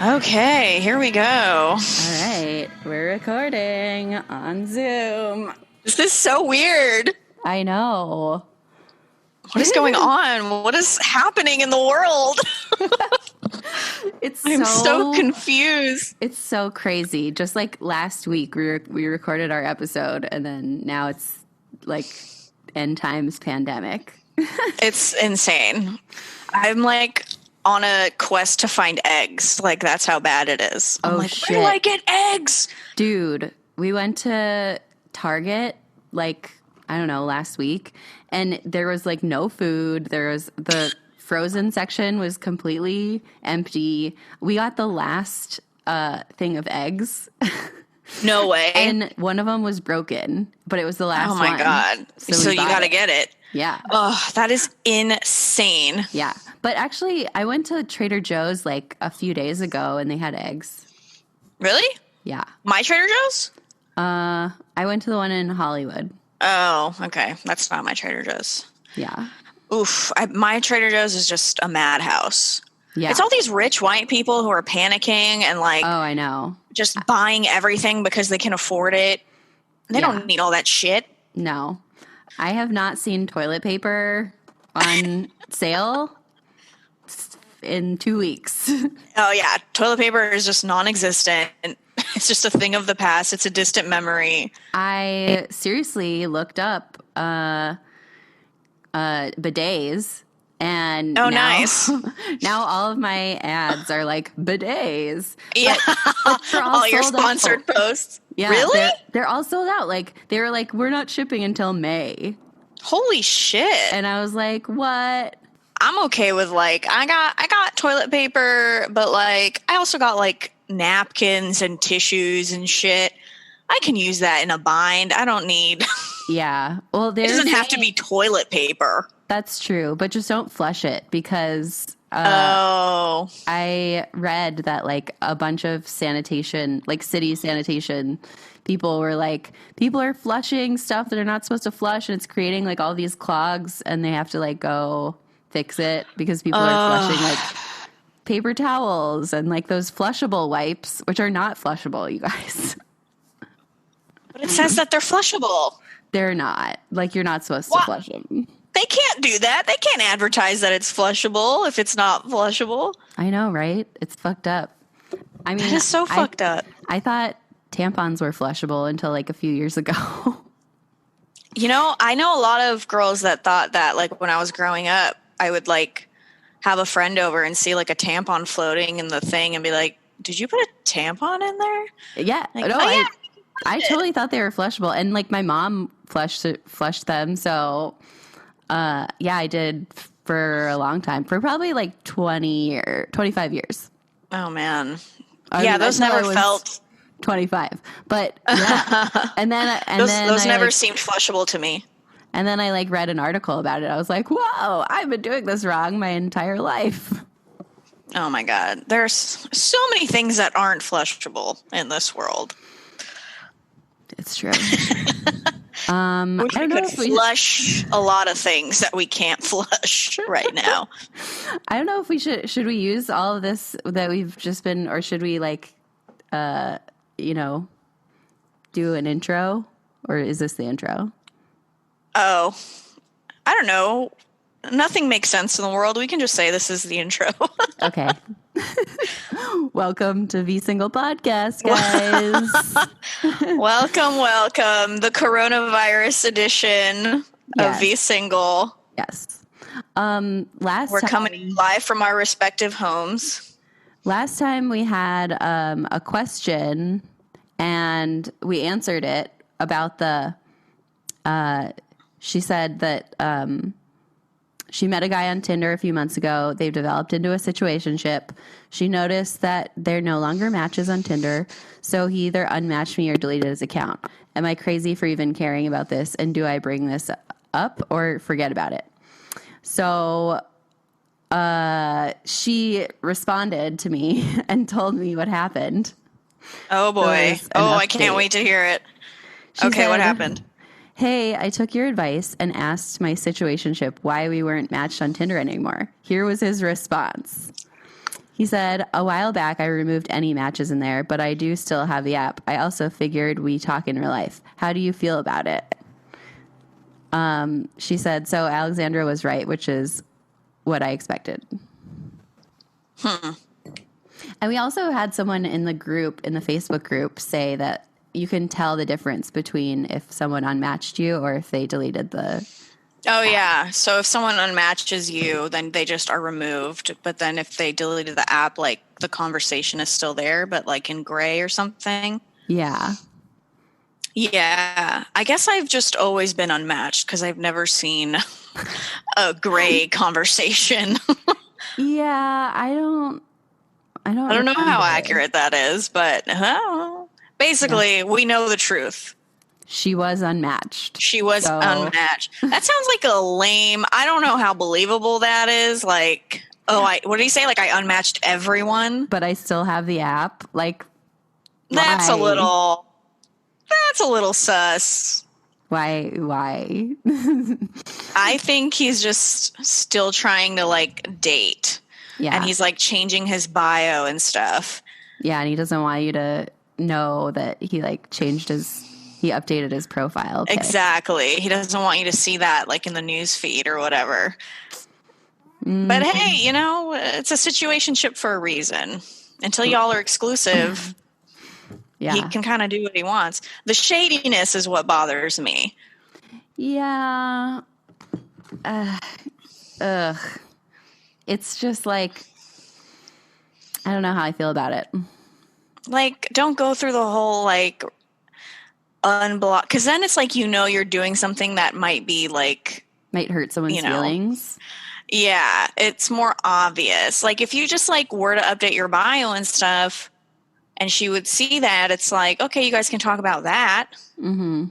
Okay, here we go. All right, we're recording on Zoom. This is so weird. I know. What is going on? What is happening in the world? I'm so confused. It's so crazy. Just like last week, we recorded our episode, and then now it's like end times pandemic. It's insane. I'm like on a quest to find eggs. Like, that's how bad it is. I'm like, shit. Where do I get eggs? Dude, we went to Target like, I don't know, last week, and there was like no food. There was the frozen section was completely empty. We got the last thing of eggs. No way. And one of them was broken, but it was the last one. Oh my God. So you got to get it. Yeah. Oh, that is insane. Yeah. But actually, I went to Trader Joe's like a few days ago and they had eggs. Really? Yeah. My Trader Joe's? I went to the one in Hollywood. Oh, okay. That's not my Trader Joe's. Yeah. Oof. My Trader Joe's is just a madhouse. Yeah. It's all these rich white people who are panicking and like, oh, I know, just buying everything because they can afford it. They don't need all that shit. No. I have not seen toilet paper on sale in 2 weeks. Oh, yeah. Toilet paper is just non-existent. It's just a thing of the past. It's a distant memory. I seriously looked up bidets. And nice. Now all of my ads are like bidets. Yeah. But all your sponsored posts. Yeah. Really? They're all sold out. Like, they were like, we're not shipping until May. Holy shit. And I was like, what? I'm okay with like, I got toilet paper, but like, I also got like napkins and tissues and shit. I can use that in a bind. I don't need. Yeah. Well, it doesn't have to be toilet paper. That's true, but just don't flush it because I read that like a bunch of sanitation, like city sanitation people were like, people are flushing stuff that they're not supposed to flush, and it's creating like all these clogs, and they have to like go fix it because people are flushing like paper towels and like those flushable wipes, which are not flushable, you guys. But it says that they're flushable. They're not. Like, you're not supposed to flush them. They can't do that. They can't advertise that it's flushable if it's not flushable. I know, right? It's fucked up. I mean, it is so fucked up. I thought tampons were flushable until like a few years ago. You know, I know a lot of girls that thought that, like, when I was growing up, I would like have a friend over and see like a tampon floating in the thing and be like, "Did you put a tampon in there?" Yeah. Like, no, I totally thought they were flushable, and like my mom flushed them, so yeah, I did for a long time, for probably like 25 years. Oh man. Yeah, those never felt 25. But yeah. and then those never like, seemed flushable to me. And then I like read an article about it. I was like, "Whoa, I've been doing this wrong my entire life." Oh my God. There's so many things that aren't flushable in this world. It's true. We could flush a lot of things that we can't flush right now. I don't know if we should we use all of this that we've just been, or should we like, do an intro, or is this the intro? Oh, I don't know. Nothing makes sense in the world. We can just say this is the intro. Okay. Welcome to V Single Podcast, guys. Welcome. The coronavirus edition of V Single. Yes. We're coming live from our respective homes. Last time we had a question, and we answered it about the. She said that she met a guy on Tinder a few months ago. They've developed into a situationship. She noticed that they're no longer matches on Tinder, so he either unmatched me or deleted his account. Am I crazy for even caring about this, and do I bring this up or forget about it? So she responded to me and told me what happened. Oh, boy. I can't wait to hear it. She said, what happened? Hey, I took your advice and asked my situationship why we weren't matched on Tinder anymore. Here was his response. He said, a while back I removed any matches in there, but I do still have the app. I also figured we talk in real life. How do you feel about it? She said, so Alexandra was right, which is what I expected. And we also had someone in the group, in the Facebook group, say that you can tell the difference between if someone unmatched you or if they deleted the Oh, yeah. So if someone unmatches you, then they just are removed. But then if they deleted the app, like the conversation is still there, but like in gray or something. Yeah. Yeah. I guess I've just always been unmatched because I've never seen a gray conversation. Yeah, I don't I don't know how remember. accurate that is, but basically, we know the truth. She was unmatched. She was unmatched. That sounds like a lame. I don't know how believable that is. Like, what did he say? Like, I unmatched everyone. But I still have the app. Like, That's why? That's a little sus. Why? I think he's just still trying to like date. Yeah. And he's like changing his bio and stuff. Yeah, and he doesn't want you to know that he like he updated his profile pic. Exactly. He doesn't want you to see that like in the news feed or whatever. But hey, it's a situationship for a reason. Until y'all are exclusive, he can kind of do what he wants. The shadiness is what bothers me. Yeah. It's just like, I don't know how I feel about it. Like, don't go through the whole like unblock, because then it's like you're doing something that might be like might hurt someone's feelings. Yeah, it's more obvious. Like if you just like were to update your bio and stuff, and she would see that, it's like, okay, you guys can talk about that. Mm-hmm.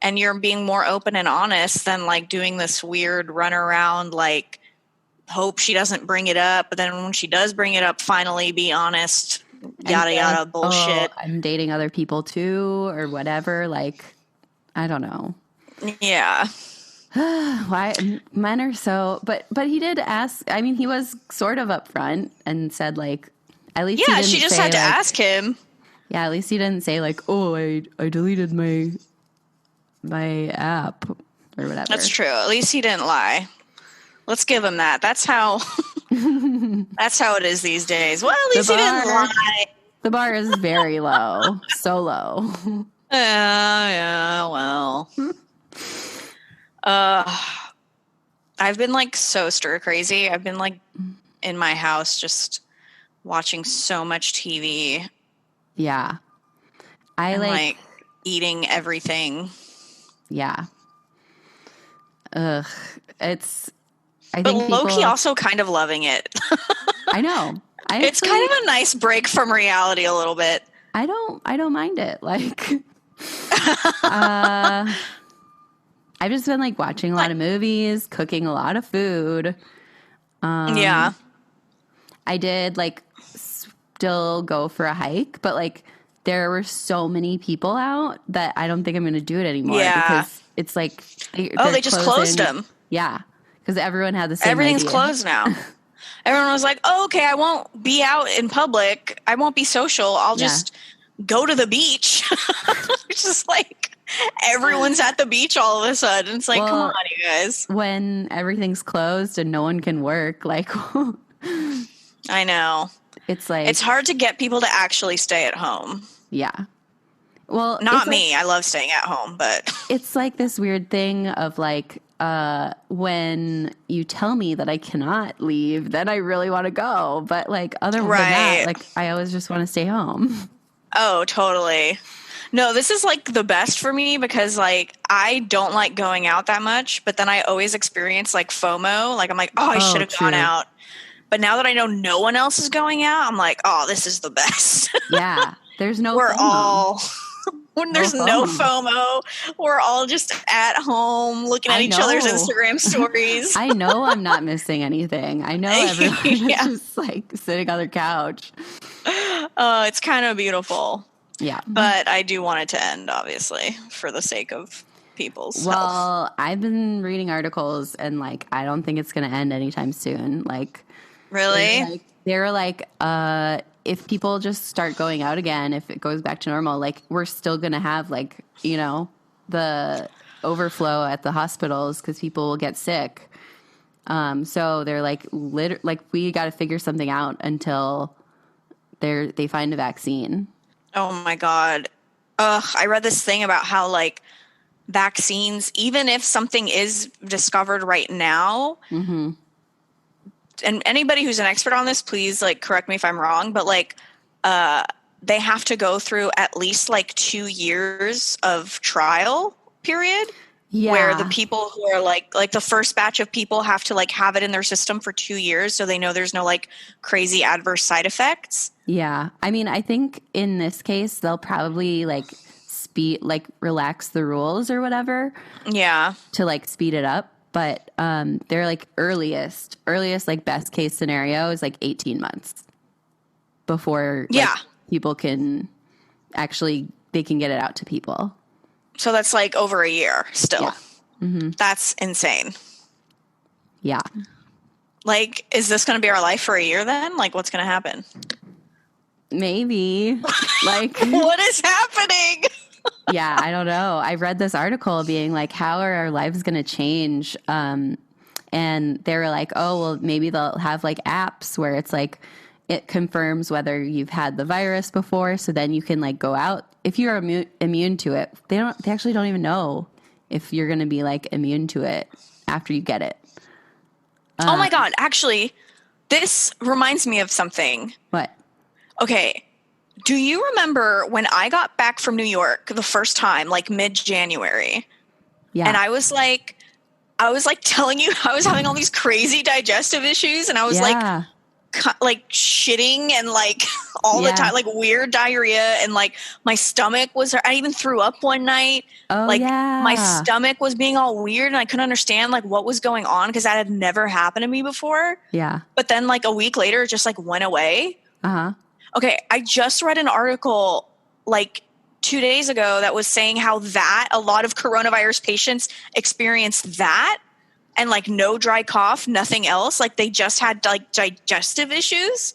And you're being more open and honest than like doing this weird run around, like hope she doesn't bring it up, but then when she does bring it up, finally be honest. Yada yada like, bullshit. Oh, I'm dating other people too, or whatever. Like, I don't know. Yeah. Why men are so? But he did ask. I mean, he was sort of upfront and said like, at least yeah, she just had to ask him. Yeah, at least he didn't say like, oh, I deleted my app or whatever. That's true. At least he didn't lie. Let's give him that. That's how it is these days. Well, at least he didn't lie. The bar is very low. So low. Yeah, well. I've been like so stir crazy. I've been like in my house just watching so much TV. Yeah. I like eating everything. Yeah. Ugh. But low-key also kind of loving it. I know. It's kind of a nice break from reality a little bit. I don't mind it. Like, I've just been like watching a lot of movies, cooking a lot of food. Yeah. I did like still go for a hike, but like there were so many people out that I don't think I'm going to do it anymore. Yeah. Because it's like, they just closed them. Yeah. Because everyone had the same Everything's idea. Closed now. Everyone was like, oh, okay, I won't be out in public. I won't be social. I'll just go to the beach. It's just like everyone's at the beach all of a sudden. It's like, come on, you guys. When everything's closed and no one can work, like... I know. It's like... It's hard to get people to actually stay at home. Yeah. Well, not me. I love staying at home, but... It's like this weird thing of like... when you tell me that I cannot leave, then I really want to go. But like other than that, like I always just want to stay home. Oh, totally. No, this is like the best for me because like I don't like going out that much, but then I always experience like FOMO. Like I'm like, oh, I should have gone out. But now that I know no one else is going out, I'm like, oh, this is the best. Yeah. There's no We're FOMO. all... When there's no FOMO, we're all just at home looking at each other's Instagram stories. I know I'm not missing anything. I know everyone is just like sitting on their couch. It's kind of beautiful. Yeah. But I do want it to end, obviously, for the sake of people's health. Well, I've been reading articles and like I don't think it's going to end anytime soon. Like, really? they were like, if people just start going out again, if it goes back to normal, like we're still going to have like, you know, the overflow at the hospitals because people will get sick. So they're like, like we got to figure something out until they find a vaccine. Oh my God. Ugh, I read this thing about how like vaccines, even if something is discovered right now, and anybody who's an expert on this, please like correct me if I'm wrong, but like they have to go through at least like 2 years of trial period. Yeah. Where the people who are like the first batch of people have to like have it in their system for 2 years so they know there's no like crazy adverse side effects. Yeah. I mean, I think in this case, they'll probably like relax the rules or whatever. Yeah. To like speed it up. But they're like earliest like best case scenario is like 18 months before like, people can actually, they can get it out to people. So that's like over a year still. Yeah. Mm-hmm. That's insane. Yeah. Like, is this going to be our life for a year then? Like, what's going to happen? Maybe. Like, what is happening? Yeah, I don't know. I read this article being like, how are our lives going to change? And they were like, oh, well, maybe they'll have like apps where it's like, it confirms whether you've had the virus before. So then you can like go out. If you're immune to it, they actually don't even know if you're going to be like immune to it after you get it. Oh my God. Actually, this reminds me of something. What? Okay. Do you remember when I got back from New York the first time, like mid-January? Yeah. And I was like telling you I was having all these crazy digestive issues, and I was like shitting and like all the time, like weird diarrhea, and like my stomach was, I even threw up one night. Oh, like yeah. My stomach was being all weird and I couldn't understand like what was going on because that had never happened to me before. Yeah. But then like a week later, it just like went away. Uh-huh. Okay. I just read an article like 2 days ago that was saying how that a lot of coronavirus patients experience that. And like no dry cough, nothing else. Like they just had like digestive issues.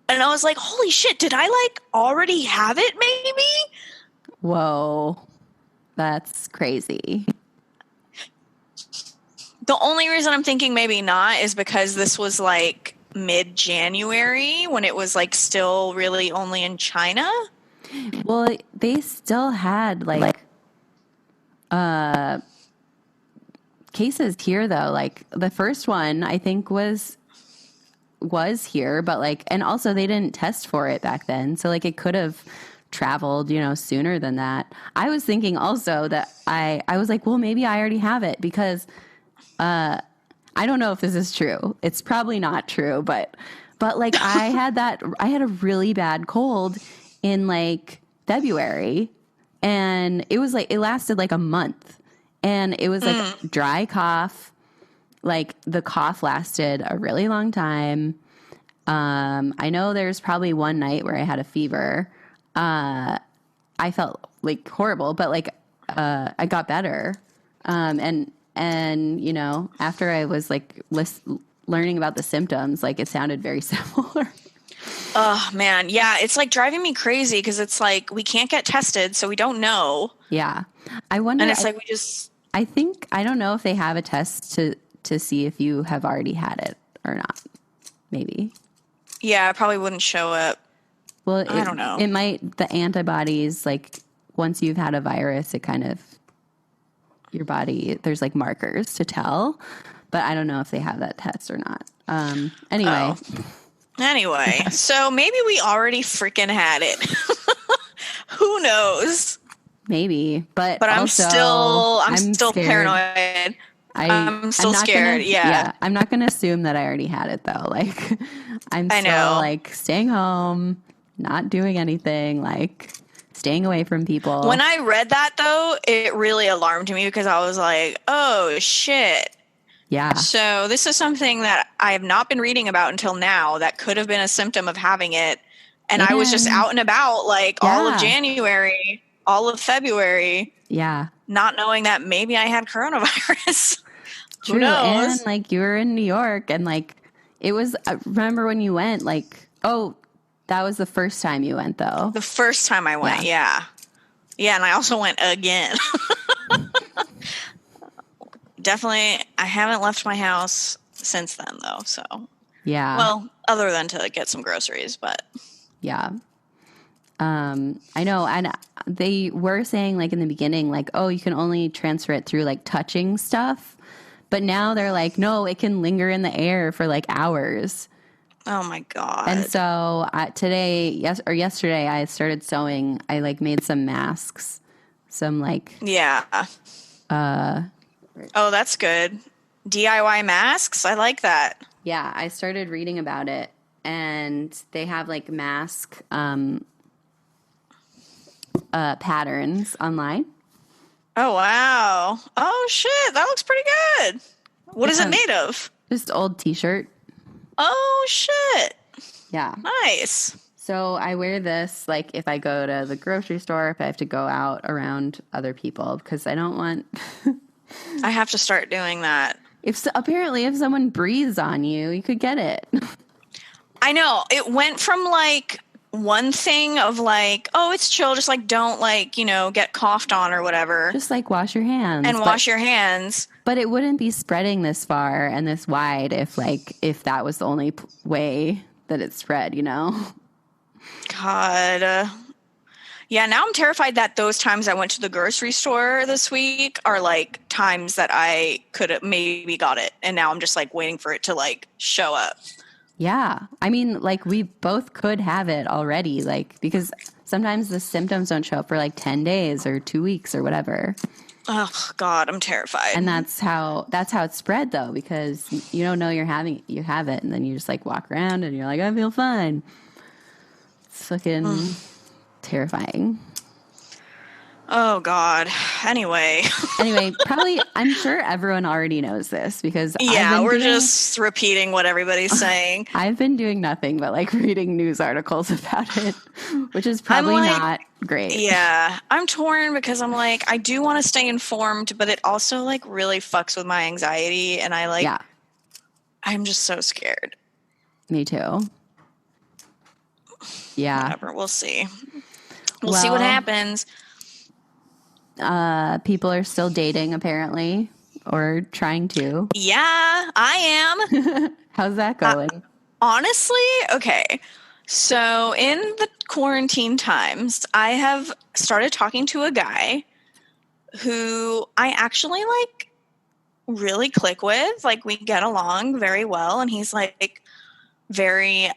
And I was like, holy shit, did I like already have it maybe? Whoa. That's crazy. The only reason I'm thinking maybe not is because this was like mid-January when it was like still really only in China. Well, they still had like cases here though. Like the first one I think was here, but like, and also they didn't test for it back then. So like it could have traveled, you know, sooner than that. I was thinking also that I was like, well, maybe I already have it because I don't know if this is true. It's probably not true, but like I had a really bad cold in like February, and it was like, it lasted like a month, and it was like dry cough. Like the cough lasted a really long time. I know there's probably one night where I had a fever. I felt like horrible, but like I got better. And you know, after I was like learning about the symptoms, like it sounded very similar. Oh man, yeah, it's like driving me crazy because it's like we can't get tested, so we don't know. Yeah, I wonder. And it's like we just. I don't know if they have a test to see if you have already had it or not. Maybe. Yeah, it probably wouldn't show up. Well, I don't know. It might, the antibodies, like once you've had a virus, it kind of, your body, there's like markers to tell, but I don't know if they have that test or not. Anyway. Oh. Anyway, so maybe we already freaking had it. Who knows? Maybe, but I'm also, still scared. Paranoid. I'm still scared. Yeah. I'm not going to assume that I already had it though. Like I'm still like staying home, not doing anything, like staying away from people. When I read that though, it really alarmed me because I was like, oh shit. Yeah. So this is something that I have not been reading about until now that could have been a symptom of having it. And I was just out and about like all of January, all of February. Yeah. Not knowing that maybe I had coronavirus. True. Who knows? And like you were in New York, and like It was, remember when you went, like, oh, that was the first time you went, though. The first time I went, yeah. Yeah, and I also went again. Definitely, I haven't left my house since then, though, so. Yeah. Well, other than to get some groceries, but. Yeah. I know, and they were saying, like, in the beginning, like, oh, you can only transfer it through, like, touching stuff. But now they're like, no, it can linger in the air for, like, hours. Oh, my God. And so yesterday, I started sewing. I, like, made some masks. Some, like... Yeah. Oh, that's good. DIY masks? I like that. Yeah, I started reading about it. And they have, like, mask patterns online. Oh, wow. Oh, shit. That looks pretty good. What is it made of? Just old t-shirt. Oh, shit. Yeah. Nice. So I wear this, like, if I go to the grocery store, if I have to go out around other people, because I don't want... I have to start doing that. Apparently, if someone breathes on you, you could get it. I know. It went from, like, one thing of, like, oh, it's chill, just, like, don't, like, you know, get coughed on or whatever. Just, like, wash your hands. And wash your hands. But it wouldn't be spreading this far and this wide if that was the only way that it spread, you know? God. Yeah, now I'm terrified that those times I went to the grocery store this week are, like, times that I could have maybe got it. And now I'm just, like, waiting for it to, like, show up. Yeah. I mean, like, we both could have it already, like, because sometimes the symptoms don't show up for, like, 10 days or 2 weeks or whatever. Oh, God, I'm terrified. And that's how it spread, though, because you don't know you have it, and then you just, like, walk around and you're like, I feel fine. It's fucking terrifying. Oh, God. Anyway, probably, I'm sure everyone already knows this because we're just repeating what everybody's saying. I've been doing nothing but, like, reading news articles about it, which is probably not great. Yeah. I'm torn because I'm like, I do want to stay informed, but it also, like, really fucks with my anxiety. And I'm just so scared. Me too. Yeah. Whatever. We'll see. We'll see what happens. People are still dating, apparently, or trying to. Yeah, I am. How's that going? Honestly, okay. So in the quarantine times, I have started talking to a guy who I actually, like, really click with. Like, we get along very well, and he's, like, very,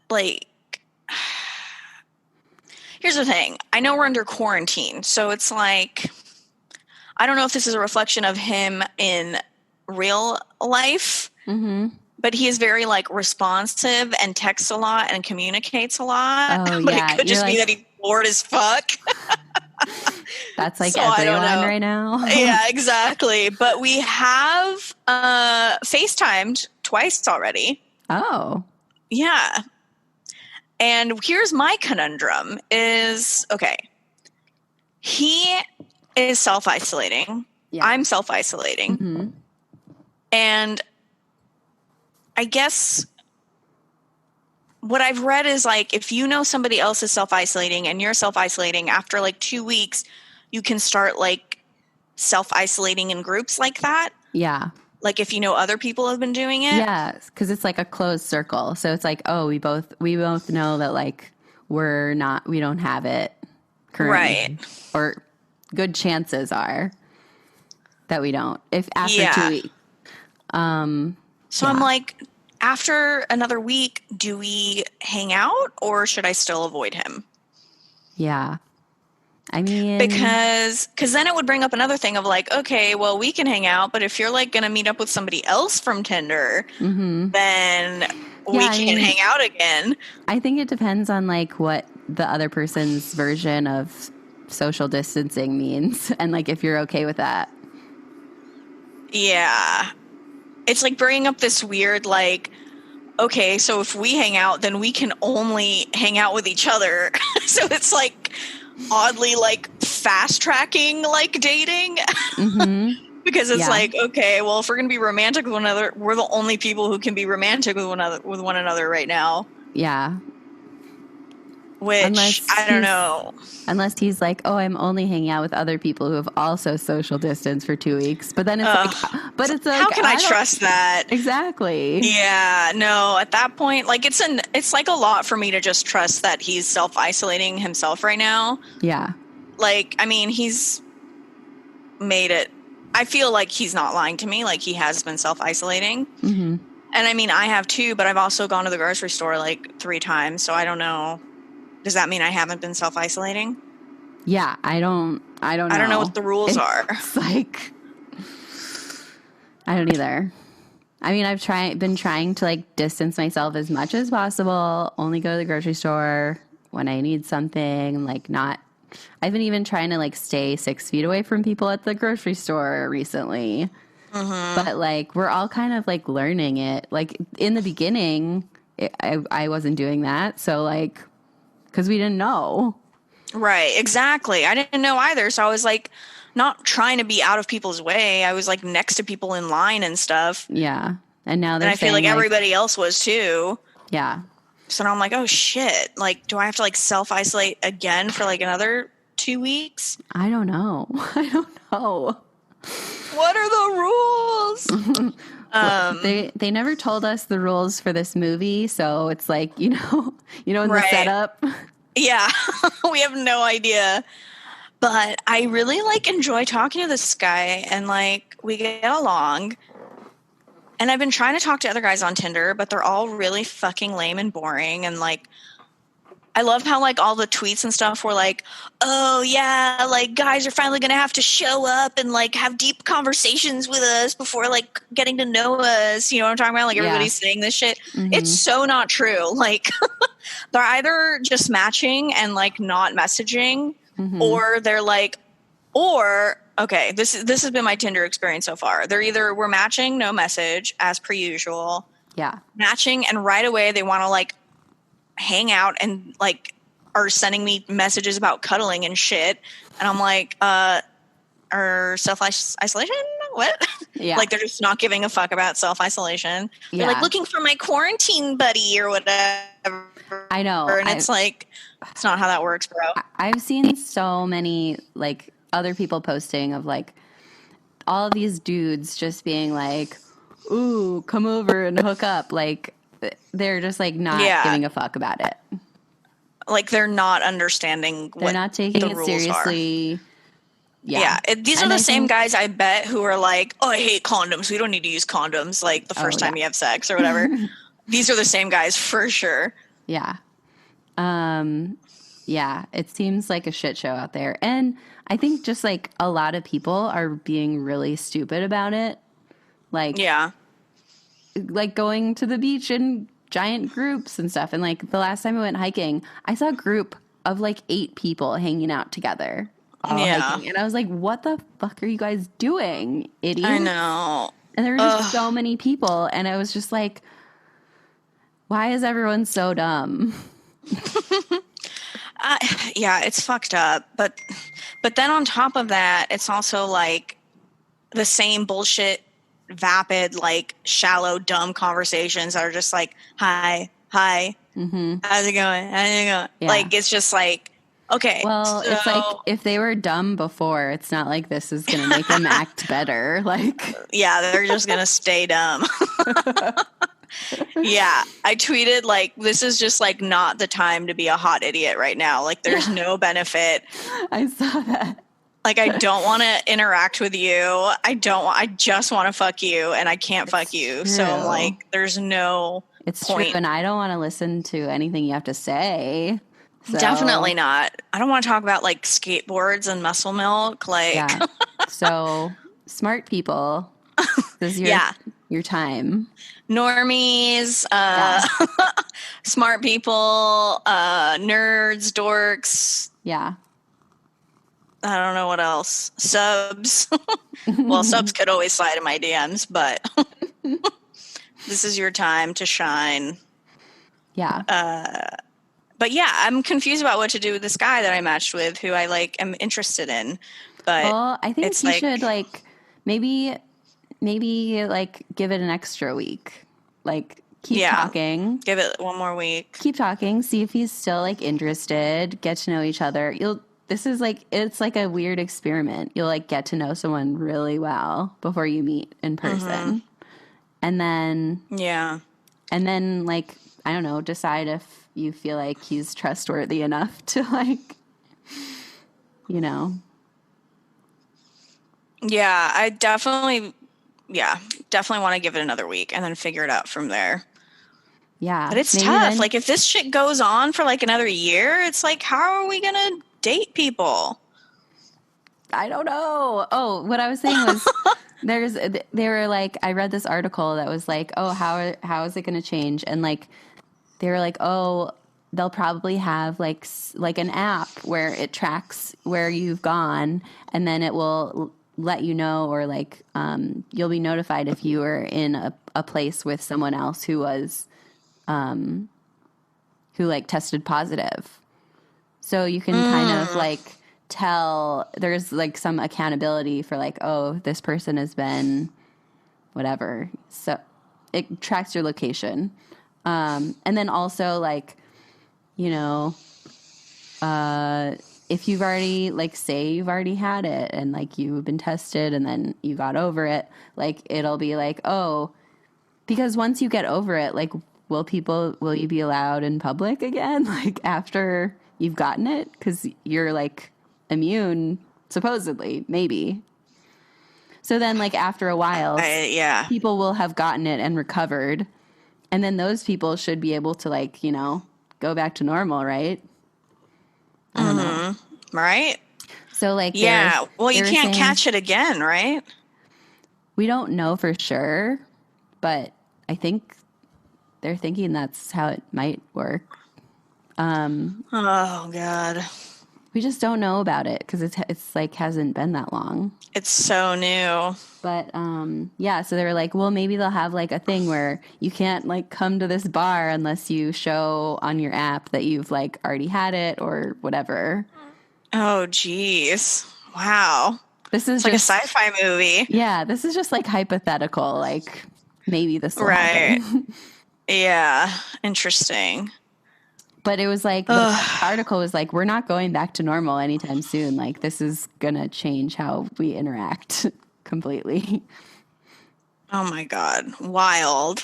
like... Here's the thing. I know we're under quarantine, so it's like, I don't know if this is a reflection of him in real life, but he is very, like, responsive and texts a lot and communicates a lot. Oh, but yeah. it could just be that he's bored as fuck. That's, like, so everyone right now. Yeah, exactly. But we have FaceTimed twice already. Oh. Yeah. And here's my conundrum is, okay, he is self-isolating. Yeah. I'm self-isolating. Mm-hmm. And I guess what I've read is, like, if you know somebody else is self-isolating and you're self-isolating, after, like, 2 weeks, you can start, like, self-isolating in groups like that. Yeah. Like, if you know other people have been doing it. Yeah, because it's, like, a closed circle. So it's like, oh, we both know that, like, we don't have it currently. Right. Or good chances are that we don't. If after 2 weeks. So I'm like, after another week, do we hang out or should I still avoid him? Yeah. I mean, because then it would bring up another thing of, like, okay, well, we can hang out, but if you're, like, going to meet up with somebody else from Tinder, then we can't hang out again. I think it depends on, like, what the other person's version of social distancing means and, like, if you're okay with that. Yeah. It's, like, bringing up this weird, like, okay, so if we hang out, then we can only hang out with each other. So it's, like, oddly, like, fast tracking, like, dating. because it's Yeah. like, okay, well, if we're gonna be romantic with one another, we're the only people who can be romantic with one another right now. Yeah. Which Unless I don't he's know. unless he's like, oh, I'm only hanging out with other people who have also social distance for 2 weeks. But then it's like, How can I I don't trust that? exactly. Yeah, no, at that point, like it's like a lot for me to just trust that he's self-isolating himself right now. Yeah. Like, I mean, he's made it. I feel like he's not lying to me, like he has been self-isolating. Mm-hmm. And I mean, I have too, but I've also gone to the grocery store like 3 times, so I don't know. Does that mean I haven't been self-isolating? Yeah. I don't I don't know know. what the rules are. It's like, I don't either. I mean, been trying to like distance myself as much as possible, only go to the grocery store when I need something, like not. I've been even trying to like stay 6 feet away from people at the grocery store recently. But like, we're all kind of like learning it. Like in the beginning, I wasn't doing that. So like, because we didn't know. Right, exactly. I didn't know either, so I was like not trying to be out of people's way. I was like next to people in line and stuff. Yeah. And now And they're I feel like saying like, everybody else was too. yeah, So now I'm like, oh shit. Like, do I have to like self isolate again for like another 2 weeks? I don't know. I don't know. What are the rules? They never told us the rules for this movie, so it's like, in the Right. setup. Yeah. We have no idea. But I really like enjoy talking to this guy and like we get along. And I've been trying to talk to other guys on Tinder, but they're all really fucking lame and boring. And like, I love how like all the tweets and stuff were like, oh yeah, like guys are finally going to have to show up and like have deep conversations with us before like getting to know us. You know what I'm talking about? Like Yeah. everybody's saying this shit. Mhm. It's so not true. Like they're either just matching and like not messaging or they're like, or okay, this has been my Tinder experience so far. They're either we're matching, no message, as per usual. Yeah. Matching, and right away they want to like hang out and like are sending me messages about cuddling and shit. And I'm like, or self-isolation? What? Yeah. Like they're just not giving a fuck about self-isolation. They're Yeah. like looking for my quarantine buddy or whatever. I know. And it's like, it's not how that works, bro. I've seen so many like other people posting of like all of these dudes just being like, ooh, come over and hook up. Like they're just like not Yeah. giving a fuck about it. Like they're not understanding They're what not taking the it rules seriously. are. Yeah. These are And the I same think- guys I bet who are like, oh, I hate condoms. We don't need to use condoms like the first time yeah. you have sex or whatever. These are the same guys for sure. Yeah. Yeah, it seems like a shit show out there. And I think just like a lot of people are being really stupid about it. Like, Yeah. like going to the beach in giant groups and stuff. And like the last time I went hiking, I saw a group of like 8 people hanging out together. All Yeah. hiking. And I was like, what the fuck are you guys doing, idiots? I know. And there were just so many people. And I was just like, why is everyone so dumb? Yeah, it's fucked up. But then on top of that, it's also like the same bullshit, vapid, like shallow, dumb conversations that are just like, hi, how's it going? Yeah. Like, it's just like, okay. Well, so, it's like if they were dumb before, it's not like this is going to make them act better. Like, yeah, they're just going to stay dumb. Yeah, I tweeted like, this is just like not the time to be a hot idiot right now. Like there's no benefit. I saw that. Like I don't want to interact with you. I just want to fuck you and I can't fuck you. So I'm true. like, there's no It's point. true. And I don't want to listen to anything you have to say. So, Definitely not. I don't want to talk about like skateboards and muscle milk. Like, Yeah. So smart people, this is your time. normies, smart people, nerds, dorks. Yeah. I don't know what else. Subs. Well, subs could always slide in my DMs, but this is your time to shine. Yeah. But yeah, I'm confused about what to do with this guy that I matched with, who I like am interested in. But Well, I think it's you like, should like maybe like give it an extra week. Like Yeah. Give it one more week. keep talking, see if he's still like interested, get to know each other. This is like, it's like a weird experiment. You'll like get to know someone really well before you meet in person. And then Yeah. like, I don't know, decide if you feel like he's trustworthy enough to like, you know. Yeah, definitely want to give it another week and then figure it out from there. Yeah. But it's Maybe tough. then Like if this shit goes on for like another year, it's like how are we going to date people? I don't know. Oh, what I was saying was they were like, I read this article that was like, oh, how is it going to change? And like, they were like, oh, they'll probably have like an app where it tracks where you've gone, and then it will let you know, or like, you'll be notified if you were in a place with someone else who was, who like tested positive. So you can kind of like tell there's like some accountability for like, oh, this person has been whatever. So it tracks your location. And then also like, you know, if you've already like say you've already had it and like you've been tested and then you got over it, like it'll be like, oh, because once you get over it, like will you be allowed in public again? Like after you've gotten it? Because you're like immune, supposedly, maybe. So then like after a while, Yeah. people will have gotten it and recovered. And then those people should be able to like, you know, go back to normal, right? I don't know. Right? So like Yeah. Well, they you were can't saying, catch it again, right? we don't know for sure, but I think they're thinking that's how it might work. Oh God. We just don't know about it because it's like hasn't been that long. It's so new. But yeah, so they were like, well, maybe they'll have like a thing where you can't like come to this bar unless you show on your app that you've like already had it or whatever. Oh geez. Wow. This is It's like a just sci-fi movie. Yeah, this is just like hypothetical. Like maybe this will Right. happen. Yeah. Interesting. But it was like the article was like, we're not going back to normal anytime soon. Like this is gonna change how we interact completely. Oh my God. Wild.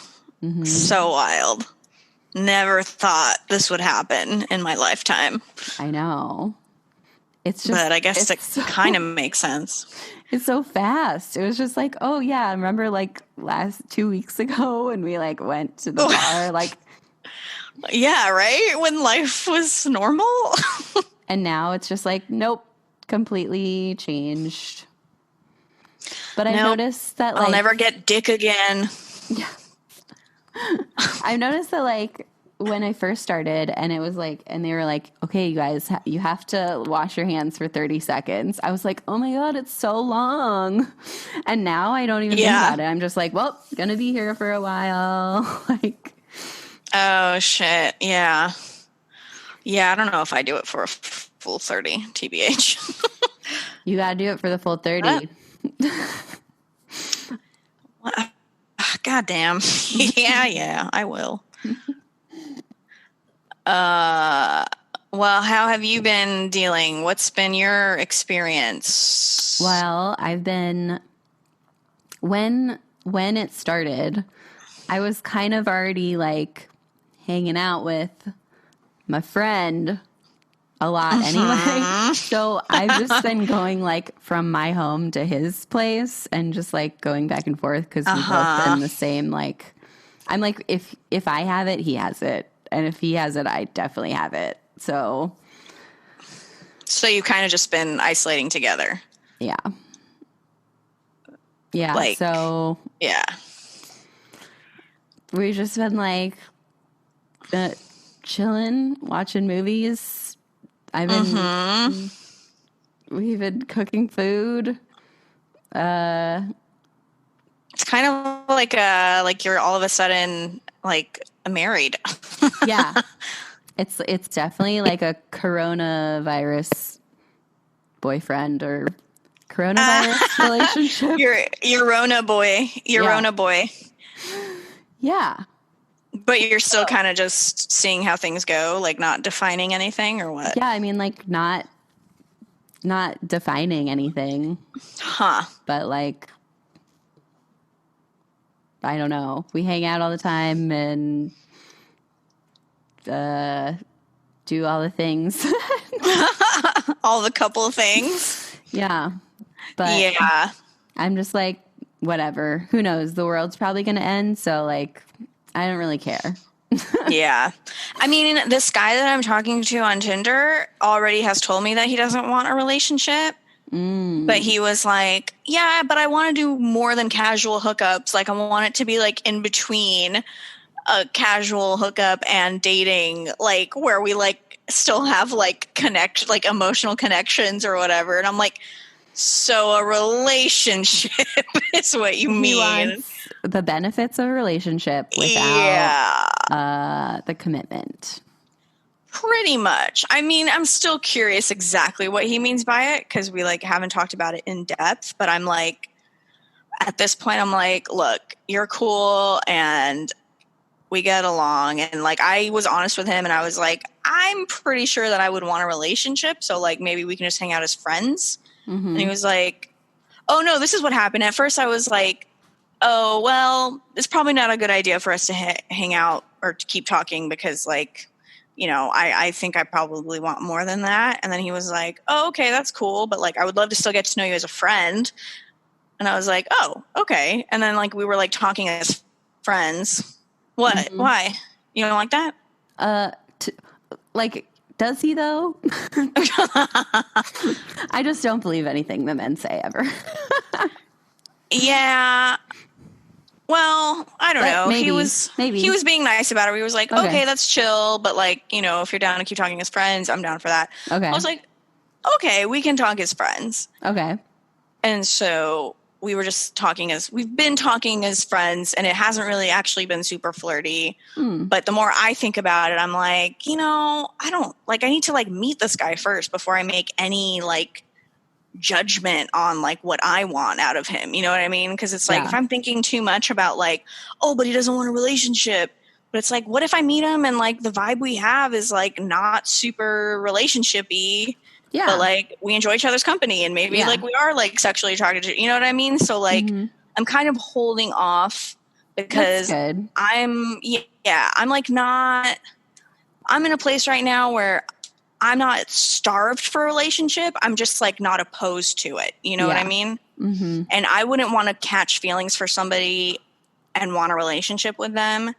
So wild. Never thought this would happen in my lifetime. I know. It's just, But I guess it kind of makes sense. it's so fast. It was just like, oh yeah, I remember like last 2 weeks ago when we like went to the bar, like, Yeah, right? When life was normal. and now it's just like, nope, completely changed. But I Nope. noticed that I'll like, never get dick again. I noticed that like when I first started and it was like, and they were like, okay, you guys, you have to wash your hands for 30 seconds. I was like, oh my God, it's so long. And now I don't even think about it. I'm just like, well, gonna be here for a while. Like, Oh, shit. Yeah. Yeah, I don't know if I do it for a full 30, TBH. you gotta do it for the full 30. God damn. Yeah, I will. Well, how have you been dealing? What's been your experience? Well, I've been, when it started, I was kind of already like hanging out with my friend a lot anyway. So I've just been going like from my home to his place and just like going back and forth because we've both been the same. Like, I'm like, if I have it, he has it. And if he has it, I definitely have it. So you've kind of just been isolating together. yeah. Yeah. Like, so yeah. we've just been like chilling, watching movies. We've been cooking food. It's kind of like you're all of a sudden like married. Yeah. It's definitely like a coronavirus boyfriend or coronavirus relationship. You're Rona boy. You're Yeah. Rona boy. Yeah. But you're still kind of just seeing how things go, like not defining anything or what? Yeah, I mean, like not defining anything, Huh. but like I don't know. We hang out all the time and do all the things. All the couple things. Yeah. But Yeah. I'm just like, whatever. Who knows? The world's probably going to end. So, like, I don't really care. Yeah. I mean, this guy that I'm talking to on Tinder already has told me that he doesn't want a relationship. But he was like, yeah, but I want to do more than casual hookups. Like, I want it to be like in between a casual hookup and dating, like where we like still have like like emotional connections or whatever. And I'm like, so a relationship is what you He mean. wants the benefits of a relationship Yeah. without the commitment. Pretty much. I mean, I'm still curious exactly what he means by it because we like haven't talked about it in depth, but I'm like, at this point, I'm like, look, you're cool and we get along. And like, I was honest with him and I was like, I'm pretty sure that I would want a relationship. So like, maybe we can just hang out as friends. And he was like, oh no, this is what happened. At first I was like, oh, well, it's probably not a good idea for us to hang out or to keep talking because like, you know, I think I probably want more than that. And then he was like, oh, okay, that's cool. But like, I would love to still get to know you as a friend. And I was like, oh, okay. And then like, we were like talking as friends. What? Why? You don't like that? Like, does he though? I just don't believe anything the men say ever. Yeah. Well, I don't know. Maybe, He was being nice about it. He was like, okay, that's chill. But like, you know, if you're down to keep talking as friends, I'm down for that. Okay. I was like, okay, we can talk as friends. Okay. And so we've been talking as friends and it hasn't really actually been super flirty. But the more I think about it, I'm like, you know, I need to like meet this guy first before I make any like judgment on like what I want out of him. You know what I mean? Because it's like, if I'm thinking too much about like, oh, but he doesn't want a relationship. But it's like, what if I meet him and like the vibe we have is like not super relationship-y? Yeah. But like we enjoy each other's company and maybe like we are like sexually attracted to, you know what I mean? So like I'm kind of holding off because I'm like I'm in a place right now where I'm not starved for a relationship. I'm just like not opposed to it. You know what I mean? And I wouldn't want to catch feelings for somebody and want a relationship with them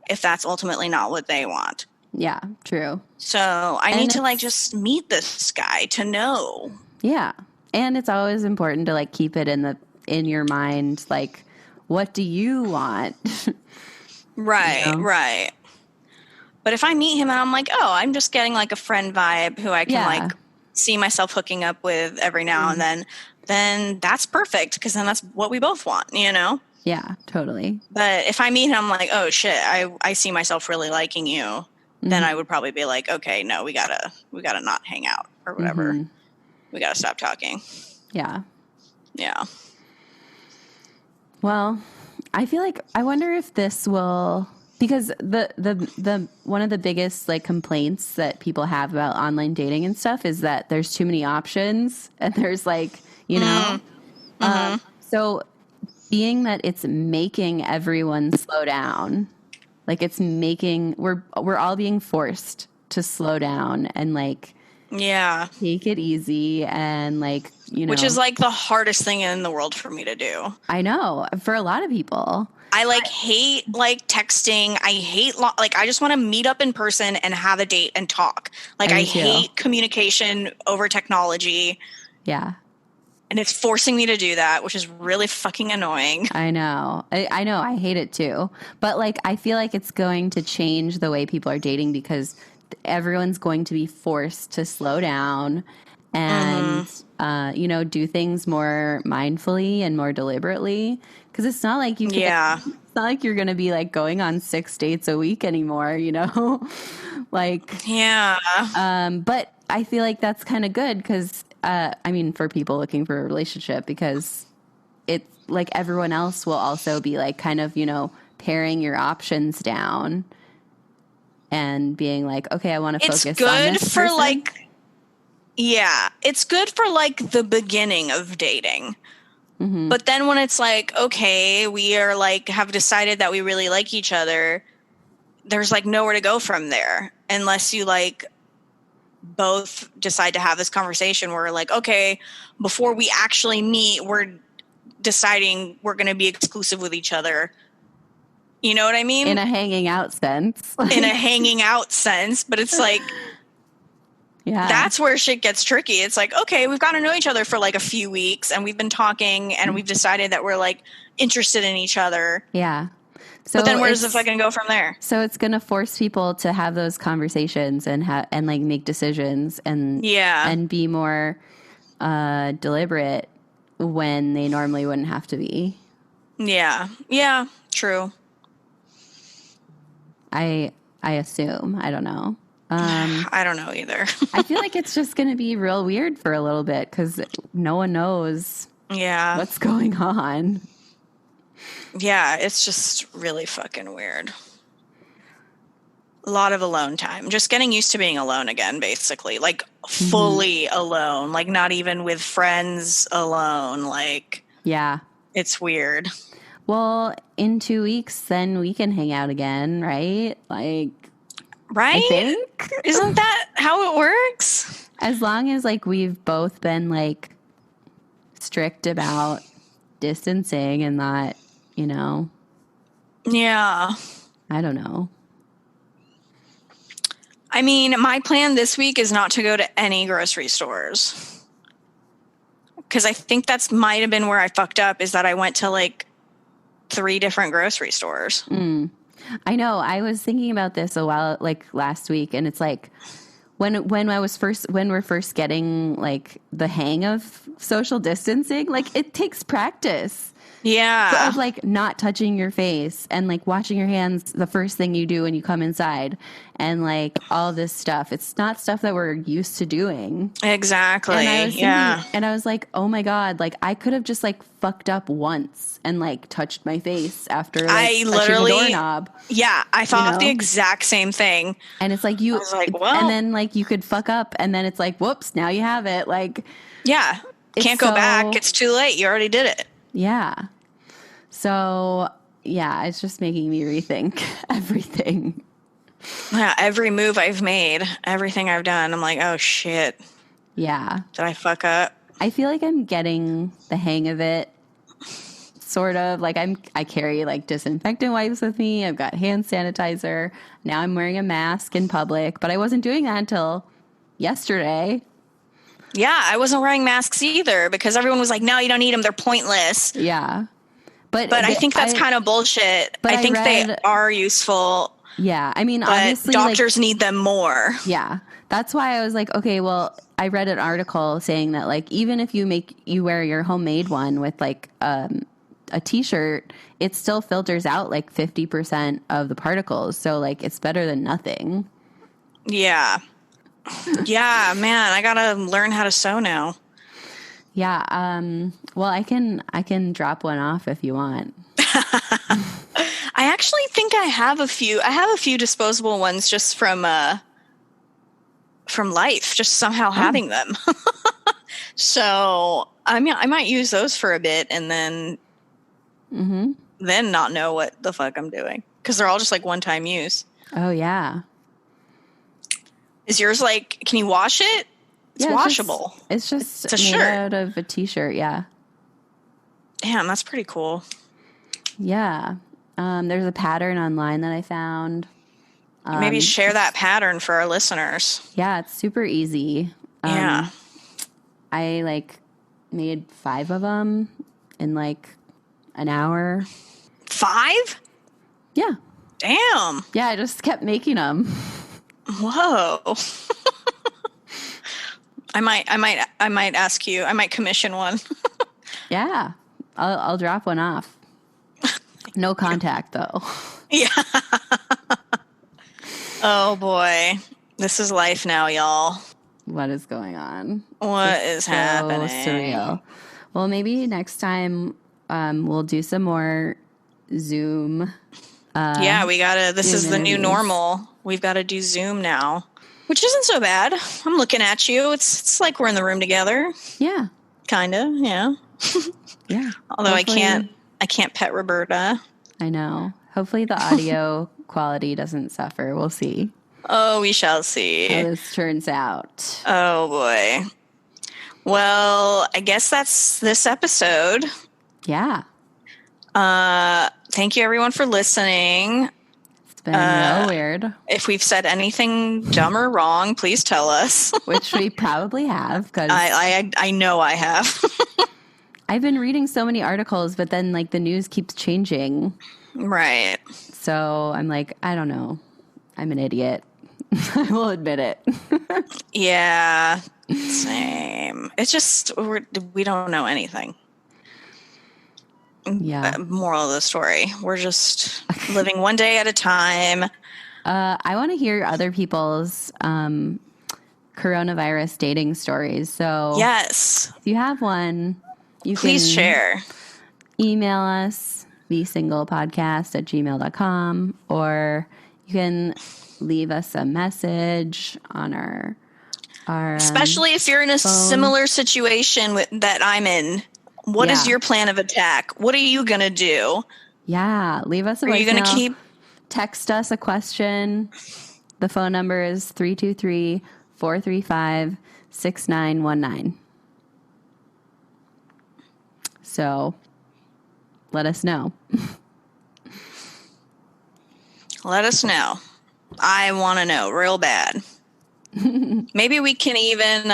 if that's ultimately not what they want. Yeah, true. So I need to like just meet this guy to know. Yeah. And it's always important to like keep it in your mind, like, what do you want? Right, you know? Right. But if I meet him and I'm like, oh, I'm just getting like a friend vibe who I can like see myself hooking up with every now and then that's perfect because then that's what we both want, you know? Yeah, totally. But if I meet him, I'm like, oh shit, I see myself really liking you. Then I would probably be like, okay, no, we gotta not hang out or whatever. We gotta stop talking. Yeah. Yeah. Well, I feel like I wonder if this will, because the one of the biggest like complaints that people have about online dating and stuff is that there's too many options and there's like, you know, so being that it's making everyone slow down, like it's making, we're all being forced to slow down and like, take it easy and like, you know, which is like the hardest thing in the world for me to do. I know, for a lot of people. I like hate like texting. I hate like I just want to meet up in person and have a date and talk. Like I hate communication over technology. Yeah. And it's forcing me to do that, which is really fucking annoying. I know. I know. I hate it too. But like, I feel like it's going to change the way people are dating because everyone's going to be forced to slow down and, you know, do things more mindfully and more deliberately. Because it's not like you can, it's not like you're going to be like going on 6 dates a week anymore, you know? Like, but I feel like that's kind of good because I mean, for people looking for a relationship, because it's like everyone else will also be like kind of, paring your options down and being like, okay, I want to It's focus on good this for person. yeah, it's good for like the beginning of dating. But then when it's like, okay, we are like have decided that we really like each other, there's like nowhere to go from there unless you like both decide to have this conversation where like, okay, before we actually meet, we're deciding we're going to be exclusive with each other. You know what I mean? In a hanging out sense. In a hanging out sense, but it's like, yeah. that's where shit gets tricky. It's like, okay, we've got to know each other for like a few weeks and we've been talking and we've decided that we're like interested in each other. Yeah. So but then where does it fucking go from there? So it's going to force people to have those conversations and like make decisions and be more deliberate when they normally wouldn't have to be. Yeah. Yeah. True. I assume. I don't know. I don't know either. I feel like it's just going to be real weird for a little bit because no one knows what's going on. Yeah, it's just really fucking weird. A lot of alone time. Just getting used to being alone again, basically. Like, fully alone. Like, not even with friends alone. Like, yeah. It's weird. Well, in 2 weeks, then we can hang out again, right? Like, right? I think. Isn't that how it works? As long as, like, we've both been, like, strict about distancing and not, Yeah. I don't know. I mean, my plan this week is not to go to any grocery stores. Because I think that's might have been where I fucked up, is that I went to, like, 3 different grocery stores. I know. I was thinking about this a while, like, last week, and it's like, when we're first getting like the hang of social distancing, like it takes practice. Yeah. Of like not touching your face and like washing your hands the first thing you do when you come inside and like all this stuff. It's not stuff that we're used to doing. Exactly. And I was thinking, and I was like, oh my God, like I could have just like fucked up once and like touched my face after like I literally touching a doorknob. Yeah, I thought the exact same thing. And it's like I was like, well, and then like you could fuck up and then it's like, whoops, now you have it. Like, yeah, can't go back. It's too late. You already did it. Yeah. So, yeah, it's just making me rethink everything. Yeah, every move I've made, everything I've done, I'm like, oh shit. Yeah. Did I fuck up? I feel like I'm getting the hang of it. Sort of. Like I carry like disinfectant wipes with me. I've got hand sanitizer. Now I'm wearing a mask in public, but I wasn't doing that until yesterday. Yeah, I wasn't wearing masks either because everyone was like, no, you don't need them. They're pointless. Yeah. But I think that's kind of bullshit. I think they are useful. Yeah. I mean, but obviously doctors need them more. Yeah. That's why I was like, okay, well, I read an article saying that like, even if you wear your homemade one with like, a t-shirt, it still filters out like 50% of the particles. So like, it's better than nothing. Yeah. Yeah, man, I gotta learn how to sew now. Yeah. Well, I can drop one off if you want. I actually think I have a few. I have a few disposable ones just from life, just somehow having them. So I mean, I might use those for a bit and then not know what the fuck I'm doing because they're all just like one-time use. Oh yeah. Is yours like? Can you wash it? It's washable. It's just a made shirt out of a t-shirt. Yeah. Damn, that's pretty cool. Yeah. There's a pattern online that I found. Maybe share that pattern for our listeners. Yeah, it's super easy. Yeah. I like made 5 of them in like an hour. 5? Yeah. Damn. Yeah, I just kept making them. Whoa. I might ask you. I might commission one. Yeah. I'll drop one off. No contact though. Yeah. Oh boy. This is life now, y'all. what is going on? What It's is so happening? surreal. Well, maybe next time we'll do some more Zoom. Yeah, we gotta. This Zoom is the new interviews. normal. We've got to do Zoom now, which isn't so bad. I'm looking at you. It's like we're in the room together, Yeah. kind of. Yeah. Yeah. Although Hopefully, I can't pet Roberta. I know. Hopefully the audio quality doesn't suffer. We'll see Oh, we shall how see. this turns out. Oh boy. Well, I guess that's this episode. Yeah. Thank you everyone for listening. It's been real weird, If we've said anything dumb or wrong, please tell us. which we probably have because I know I have. I've been reading so many articles, but then like the news keeps changing. Right. So I'm like, I don't know. I'm an idiot. I will admit it. Yeah. Same. It's just we don't know anything. Yeah. Moral of the story: we're just living one day at a time. I want to hear other people's coronavirus dating stories. So Yes. if you have one, you Please can share. email us, thesinglepodcast@gmail.com, or you can leave us a message on our Especially if you're in a similar situation that I'm in. What is your plan of attack? What are you going to do? Yeah, leave us a Are you going to voicemail. keep... Text us a question. The phone number is 323-435-6919. So let us know. Let us know. I want to know real bad. Maybe we can even...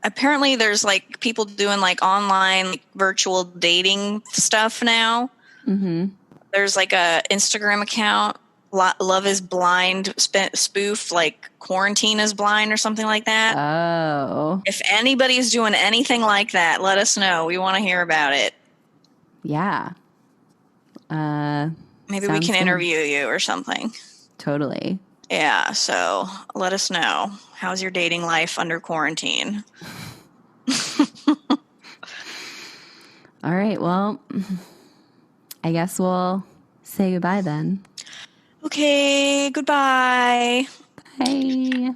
apparently there's like people doing like online like, virtual dating stuff now. Mm-hmm. There's like a Instagram account, Love is Blind spoof, like Quarantine is Blind or something like that. Oh. If anybody's doing anything like that, let us know. We want to hear about it. Yeah. Maybe we can interview you or something. Totally. Yeah, so let us know. How's your dating life under quarantine? All right, well, I guess we'll say goodbye then. Okay, goodbye. Bye.